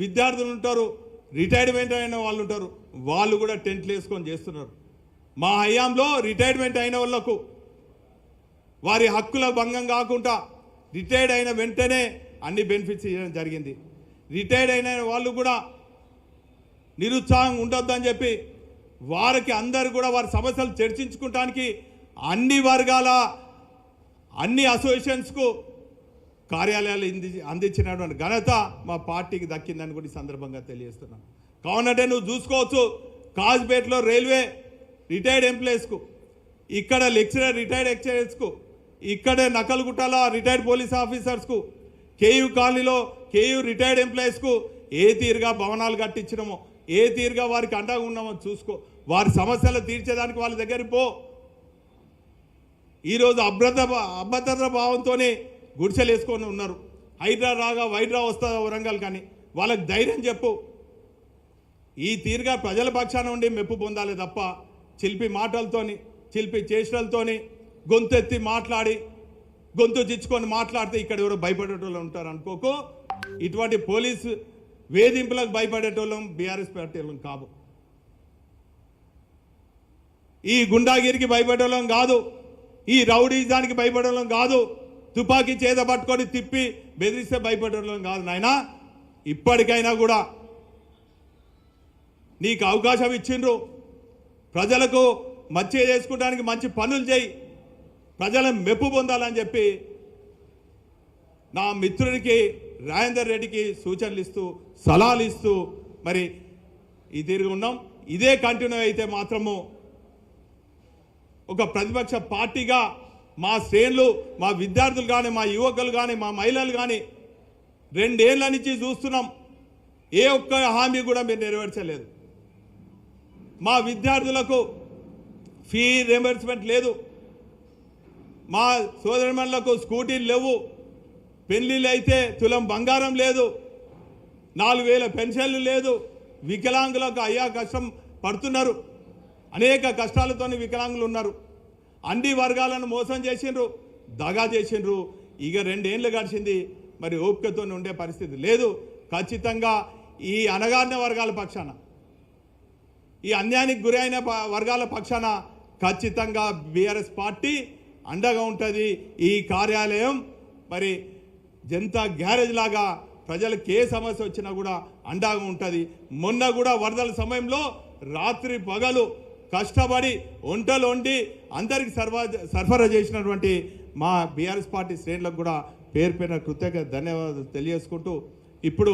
విద్యార్థులు ఉంటారు, రిటైర్మెంట్ అయిన వాళ్ళు ఉంటారు, వాళ్ళు కూడా టెంట్లు వేసుకొని చేస్తున్నారు. మా హయాంలో రిటైర్మెంట్ అయిన వాళ్ళకు వారి హక్కుల భంగం కాకుండా రిటైర్డ్ అయిన వెంటనే అన్ని బెనిఫిట్స్ ఇవ్వడం జరిగింది. రిటైర్డ్ అయిన వాళ్ళు కూడా నిరుత్సాహం ఉండొద్దని చెప్పి వారికి అందరూ కూడా వారి సమస్యలు చర్చించుకోవడానికి అన్ని వర్గాల అన్ని అసోసియేషన్స్కు కార్యాలయాలు అందించినటువంటి ఘనత మా పార్టీకి దక్కిందని కూడా ఈ సందర్భంగా తెలియజేస్తున్నాను. కావునంటే నువ్వు చూసుకోవచ్చు, కాజ్పేటలో రైల్వే రిటైర్డ్ ఎంప్లాయీస్కు, ఇక్కడ లెక్చరర్ రిటైర్డ్ లెక్చరర్స్కు, ఇక్కడే నకల్గుట్టలో రిటైర్డ్ పోలీస్ ఆఫీసర్స్కు, కేయూ కాలనీలో కేయూ రిటైర్డ్ ఎంప్లాయీస్కు ఏ తీరుగా భవనాలు కట్టించినామో, ఏ తీరుగా వారికి అండగా ఉన్నామో చూసుకో. వారి సమస్యలు తీర్చేదానికి వాళ్ళ దగ్గరికి పో. ఈరోజు అభద్రత భావంతోనే గుడిసెలు వేసుకొని ఉన్నారు. హైడ్రా రాగా వైడ్రా వస్తుందా వరంగల్, కానీ వాళ్ళకి ధైర్యం చెప్పు. ఈ తీరుగా ప్రజల పక్షాన ఉండి మెప్పు పొందాలి తప్ప చిలిపి మాటలతోని, చిలిపి చేష్టలతోని, గొంతెత్తి మాట్లాడి, గొంతు చిచ్చుకొని మాట్లాడితే ఇక్కడ ఎవరో భయపడేటోళ్ళు ఉంటారు అనుకోకు. ఇటువంటి పోలీసు వేధింపులకు భయపడేటోళ్ళం బీఆర్ఎస్ పార్టీలం కాదు. ఈ గుండాగిరికి భయపడేటోళ్ళం కాదు, ఈ రౌడీజానికి భయపడేటోళ్ళం కాదు, తుపాకీ చేత పట్టుకొని తిప్పి బెదిరిస్తే భయపడేటోళ్ళం కాదు. నాయనా, ఇప్పటికైనా కూడా నీకు అవకాశం ఇచ్చిండ్రు, ప్రజలకు మంచి చేసుకోవడానికి మంచి పనులు చేయి, ప్రజలను మెప్పు పొందాలని చెప్పి నా మిత్రుడికి రాజేందర్ రెడ్డికి సూచనలు ఇస్తూ సలహాలు ఇస్తూ మరి ఈ తీరుగా ఉన్నాం. ఇదే కంటిన్యూ అయితే మాత్రము ఒక ప్రతిపక్ష పార్టీగా మా శ్రేణులు, మా విద్యార్థులు కానీ, మా యువకులు కానీ, మా మహిళలు కానీ 2 ఏళ్ల నుంచి చూస్తున్నాం, ఏ ఒక్క హామీ కూడా మీరు నెరవేర్చలేదు. మా విద్యార్థులకు ఫీ రియంబర్స్మెంట్ లేదు, మా సోదరిమణులకు స్కూటీలు లేవు, పెళ్ళిళ్ళు అయితే తులం బంగారం లేదు, 4000 పెన్షన్లు లేదు, వికలాంగులకు అయ్యా కష్టం పడుతున్నారు, అనేక కష్టాలతో వికలాంగులు ఉన్నారు. అన్ని వర్గాలను మోసం చేసిండ్రు, దగా చేసిండ్రు. ఇక 2 ఏళ్ళు గడిచింది, మరి ఓపికతో ఉండే పరిస్థితి లేదు. ఖచ్చితంగా ఈ అణగారిన వర్గాల పక్షాన, ఈ అన్యాయానికి గురైన వర్గాల పక్షాన ఖచ్చితంగా బీఆర్ఎస్ పార్టీ అండగా ఉంటుంది. ఈ కార్యాలయం మరి జనతా గ్యారేజ్ లాగా ప్రజలకు ఏ సమస్య వచ్చినా కూడా అండగా ఉంటుంది. మొన్న కూడా వరదల సమయంలో రాత్రి పగలు కష్టపడి వంటలు వండి అందరికి సరఫరా చేసినటువంటి మా బీఆర్ఎస్ పార్టీ శ్రేణులకు కూడా పేరు పేరున కృతజ్ఞత ధన్యవాదాలు తెలియజేసుకుంటూ ఇప్పుడు